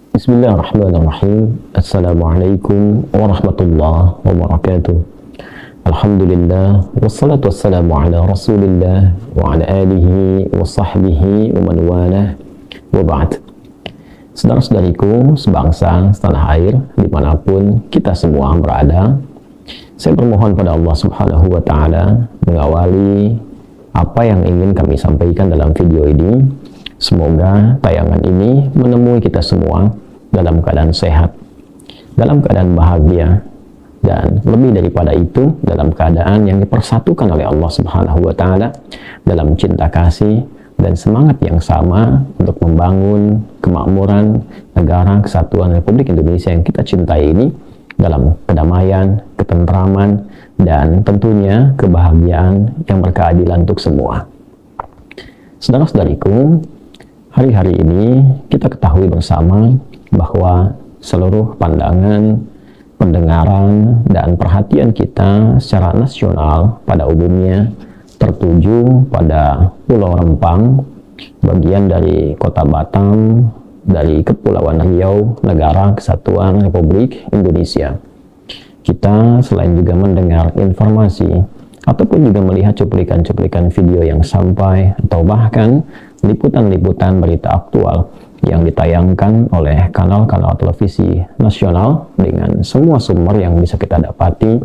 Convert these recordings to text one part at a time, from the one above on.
Bismillahirrahmanirrahim. Assalamualaikum warahmatullahi wabarakatuh. Alhamdulillah, wassalatu wassalamu ala rasulillah wa ala alihi wa sahbihi wa man walah, wa ba'd. Saudara-saudariku sebangsa setanah air dimanapun kita semua berada, saya bermohon pada Allah subhanahu wa ta'ala mengawali apa yang ingin kami sampaikan dalam video ini. Semoga tayangan ini menemui kita semua dalam keadaan sehat, dalam keadaan bahagia, dan lebih daripada itu dalam keadaan yang dipersatukan oleh Allah subhanahu wa ta'ala dalam cinta kasih dan semangat yang sama untuk membangun kemakmuran negara kesatuan Republik Indonesia yang kita cintai ini dalam kedamaian, ketentraman, dan tentunya kebahagiaan yang berkeadilan untuk semua. Saudara-saudariku, hari-hari ini kita ketahui bersama bahwa seluruh pandangan, pendengaran, dan perhatian kita secara nasional pada umumnya tertuju pada Pulau Rempang, bagian dari Kota Batam, dari Kepulauan Riau, Negara Kesatuan Republik Indonesia. Kita selain juga mendengar informasi ataupun juga melihat cuplikan-cuplikan video yang sampai atau bahkan liputan-liputan berita aktual yang ditayangkan oleh kanal-kanal televisi nasional dengan semua sumber yang bisa kita dapati,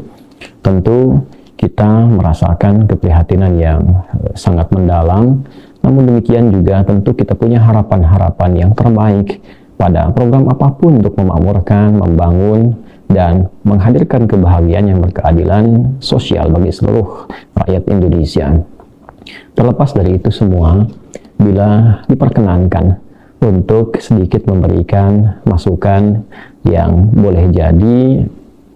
tentu kita merasakan keprihatinan yang sangat mendalam. Namun demikian juga tentu kita punya harapan-harapan yang terbaik pada program apapun untuk memakmurkan, membangun, dan menghadirkan kebahagiaan yang berkeadilan sosial bagi seluruh rakyat Indonesia. Terlepas dari itu semua, bila diperkenankan untuk sedikit memberikan masukan yang boleh jadi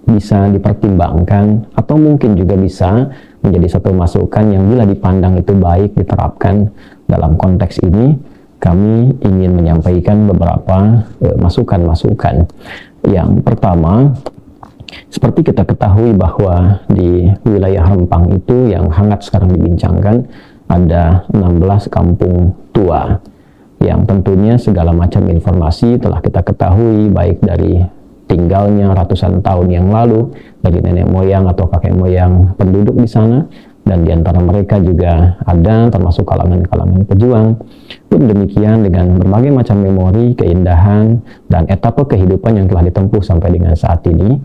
bisa dipertimbangkan atau mungkin juga bisa menjadi satu masukan yang bila dipandang itu baik diterapkan dalam konteks ini, kami ingin menyampaikan beberapa masukan-masukan. Yang pertama, seperti kita ketahui bahwa di wilayah Rempang itu yang hangat sekarang dibincangkan ada 16 kampung tua yang tentunya segala macam informasi telah kita ketahui baik dari tinggalnya ratusan tahun yang lalu dari nenek moyang atau kakek moyang penduduk di sana, dan di antara mereka juga ada termasuk kalangan-kalangan pejuang. Pun demikian dengan berbagai macam memori, keindahan, dan etapa kehidupan yang telah ditempuh sampai dengan saat ini,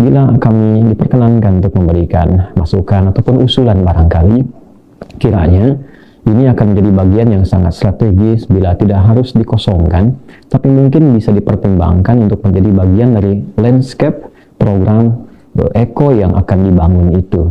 bila kami diperkenankan untuk memberikan masukan ataupun usulan barangkali, kiranya ini akan menjadi bagian yang sangat strategis bila tidak harus dikosongkan, tapi mungkin bisa dipertimbangkan untuk menjadi bagian dari landscape program eko yang akan dibangun itu.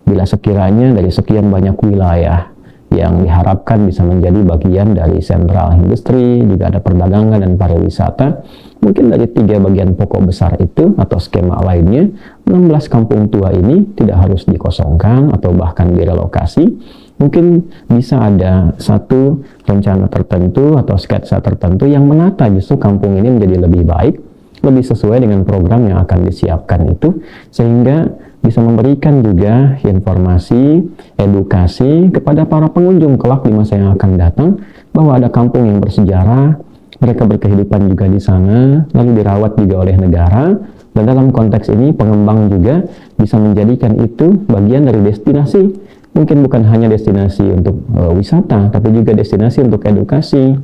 Bila sekiranya dari sekian banyak wilayah yang diharapkan bisa menjadi bagian dari sentral industri, juga ada perdagangan dan pariwisata, mungkin dari 3 bagian pokok besar itu atau skema lainnya, 16 kampung tua ini tidak harus dikosongkan atau bahkan direlokasi. Mungkin bisa ada satu rencana tertentu atau sketsa tertentu yang menata justru kampung ini menjadi lebih baik, lebih sesuai dengan program yang akan disiapkan itu, sehingga bisa memberikan juga informasi, edukasi kepada para pengunjung kelak di masa yang akan datang, bahwa ada kampung yang bersejarah, mereka berkehidupan juga di sana, lalu dirawat juga oleh negara, dan dalam konteks ini pengembang juga bisa menjadikan itu bagian dari destinasi. Mungkin bukan hanya destinasi untuk wisata, tapi juga destinasi untuk edukasi,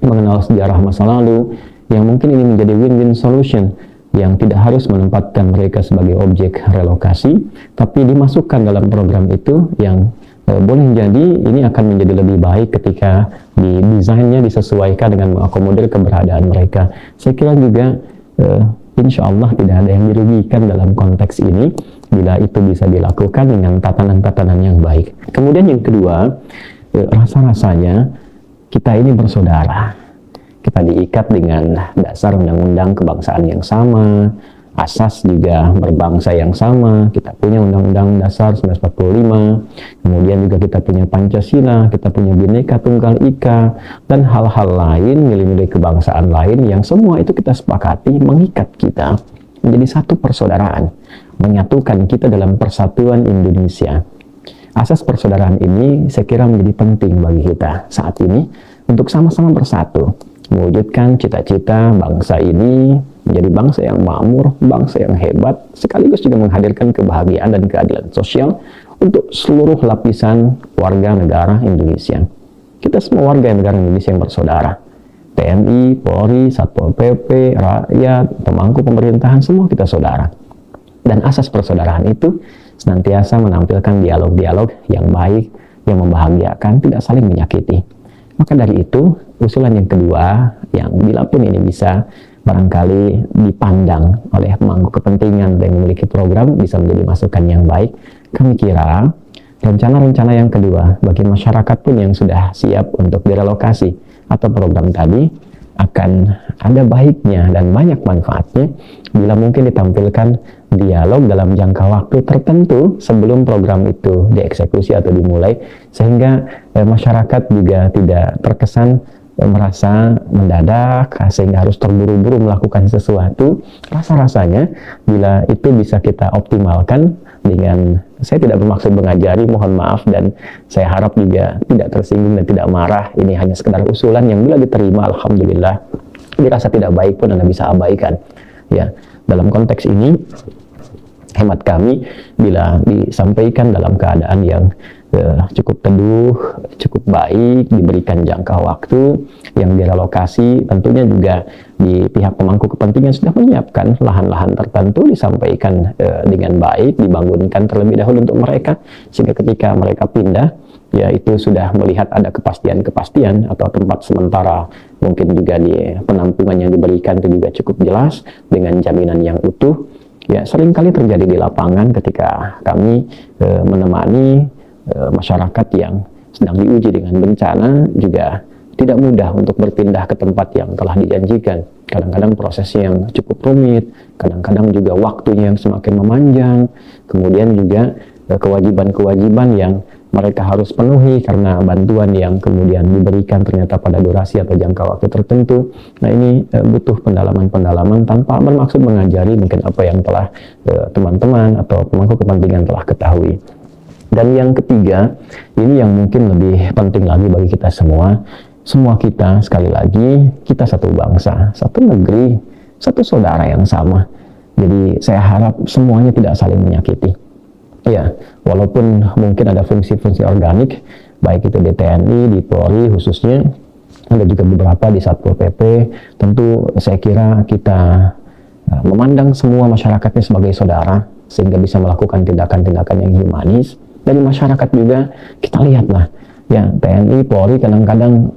mengenal sejarah masa lalu, yang mungkin ini menjadi win-win solution, yang tidak harus menempatkan mereka sebagai objek relokasi, tapi dimasukkan dalam program itu yang boleh jadi ini akan menjadi lebih baik ketika desainnya disesuaikan dengan mengakomodir keberadaan mereka. Saya kira juga insya Allah tidak ada yang dirugikan dalam konteks ini bila itu bisa dilakukan dengan tatanan-tatanan yang baik. Kemudian yang kedua, rasa-rasanya kita ini bersaudara. Kita diikat dengan dasar undang-undang kebangsaan yang sama, asas juga berbangsa yang sama. Kita punya Undang-Undang Dasar 1945, kemudian juga kita punya Pancasila, kita punya Bhinneka Tunggal Ika, dan hal-hal lain, nilai-nilai kebangsaan lain yang semua itu kita sepakati mengikat kita menjadi satu persaudaraan, menyatukan kita dalam persatuan Indonesia. Asas persaudaraan ini saya kira menjadi penting bagi kita saat ini untuk sama-sama bersatu. mewujudkan cita-cita bangsa ini menjadi bangsa yang makmur, bangsa yang hebat, sekaligus juga menghadirkan kebahagiaan dan keadilan sosial untuk seluruh lapisan warga negara Indonesia. Kita semua warga negara Indonesia yang bersaudara. TNI, Polri, Satpol PP, rakyat, pemangku pemerintahan, semua kita saudara. Dan asas persaudaraan itu senantiasa menampilkan dialog-dialog yang baik, yang membahagiakan, tidak saling menyakiti. Maka dari itu, usulan yang kedua, yang bila pun ini bisa barangkali dipandang oleh pemangku kepentingan yang memiliki program, bisa menjadi masukan yang baik, kami kira rencana-rencana yang kedua bagi masyarakat pun yang sudah siap untuk direlokasi atau program tadi akan ada baiknya dan banyak manfaatnya bila mungkin ditampilkan dialog dalam jangka waktu tertentu sebelum program itu dieksekusi atau dimulai, sehingga masyarakat juga tidak terkesan merasa mendadak sehingga harus terburu-buru melakukan sesuatu. Rasa-rasanya bila itu bisa kita optimalkan dengan, saya tidak bermaksud mengajari, mohon maaf, dan saya harap juga tidak tersinggung dan tidak marah. Ini hanya sekedar usulan yang bila diterima, alhamdulillah. Dirasa tidak baik pun Anda bisa abaikan. Ya, dalam konteks ini, hemat kami bila disampaikan dalam keadaan yang cukup teduh, cukup baik, diberikan jangka waktu yang direlokasi, tentunya juga di pihak pemangku kepentingan sudah menyiapkan lahan-lahan tertentu, disampaikan dengan baik, dibangunkan terlebih dahulu untuk mereka, sehingga ketika mereka pindah, ya itu sudah melihat ada kepastian-kepastian atau tempat sementara, mungkin juga di penampungan yang diberikan itu juga cukup jelas dengan jaminan yang utuh. Ya, seringkali terjadi di lapangan ketika kami menemani masyarakat yang sedang diuji dengan bencana, juga tidak mudah untuk berpindah ke tempat yang telah dijanjikan. Kadang-kadang prosesnya yang cukup rumit, kadang-kadang juga waktunya yang semakin memanjang, kemudian juga kewajiban-kewajiban yang mereka harus penuhi karena bantuan yang kemudian diberikan ternyata pada durasi atau jangka waktu tertentu. Nah, ini butuh pendalaman-pendalaman tanpa bermaksud mengajari mungkin apa yang telah teman-teman atau pemangku kepentingan telah ketahui. Dan yang ketiga, ini yang mungkin lebih penting lagi bagi kita semua. Semua kita, sekali lagi, kita satu bangsa, satu negeri, satu saudara yang sama. Jadi saya harap semuanya tidak saling menyakiti. Ya, walaupun mungkin ada fungsi-fungsi organik, baik itu di TNI, di Polri khususnya, ada juga beberapa di Satpol PP, tentu saya kira kita memandang semua masyarakatnya sebagai saudara, sehingga bisa melakukan tindakan-tindakan yang humanis. Dari masyarakat juga kita lihatlah, ya TNI, Polri kadang-kadang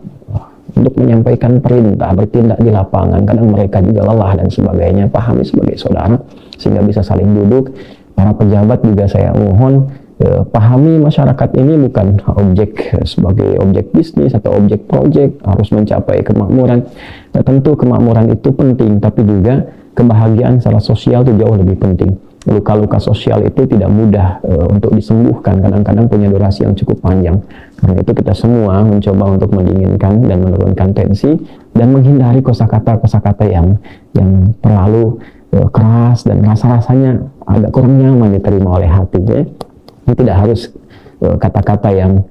untuk menyampaikan perintah, bertindak di lapangan, kadang mereka juga lelah dan sebagainya, pahami sebagai saudara, sehingga bisa saling duduk. Para pejabat juga saya mohon pahami masyarakat ini bukan objek sebagai objek bisnis atau objek proyek, harus mencapai kemakmuran. Nah, tentu kemakmuran itu penting, tapi juga kebahagiaan secara sosial itu jauh lebih penting. Luka-luka sosial itu tidak mudah untuk disembuhkan, kadang-kadang punya durasi yang cukup panjang. Karena itu kita semua mencoba untuk mendinginkan dan menurunkan tensi dan menghindari kosakata-kosakata yang terlalu keras dan rasa-rasanya agak kurang nyaman diterima oleh hatinya. Ini tidak harus kata-kata yang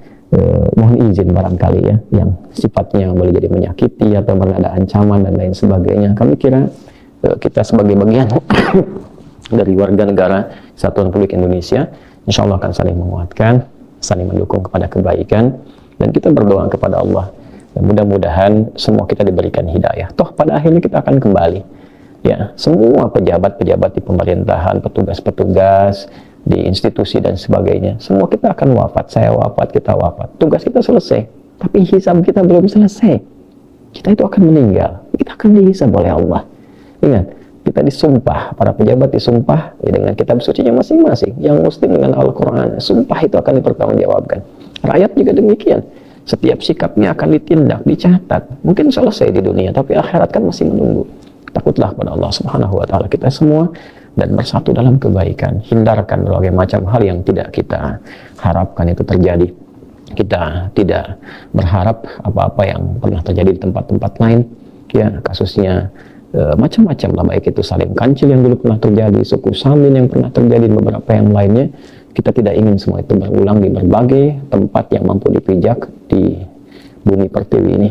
mohon izin barangkali ya, yang sifatnya boleh jadi menyakiti atau bernada ancaman dan lain sebagainya. Kami kira kita sebagai bagian dari warga negara Kesatuan Republik Indonesia, insya Allah akan saling menguatkan, saling mendukung kepada kebaikan, dan kita berdoa kepada Allah. Dan mudah-mudahan semua kita diberikan hidayah. Toh pada akhirnya kita akan kembali. Ya, semua pejabat-pejabat di pemerintahan, petugas-petugas di institusi dan sebagainya, semua kita akan wafat. Saya wafat, kita wafat. Tugas kita selesai, tapi hisab kita belum selesai. Kita itu akan meninggal. Kita akan dihisab oleh Allah. Ingat, kita disumpah, para pejabat disumpah ya, dengan kitab sucinya masing-masing. Yang muslim dengan Al-Quran, sumpah itu akan dipertanggungjawabkan. Rakyat juga demikian. Setiap sikapnya akan ditindak, dicatat. Mungkin selesai di dunia, tapi akhirat kan masih menunggu. Takutlah pada Allah Subhanahu wa Ta'ala kita semua dan bersatu dalam kebaikan. Hindarkan berbagai macam hal yang tidak kita harapkan itu terjadi. Kita tidak berharap apa-apa yang pernah terjadi di tempat-tempat lain. Ya, kasusnya macam-macam lah, baik itu saling kancil yang dulu pernah terjadi, suku Samin yang pernah terjadi, beberapa yang lainnya. Kita tidak ingin semua itu berulang di berbagai tempat yang mampu dipijak di bumi pertiwi ini.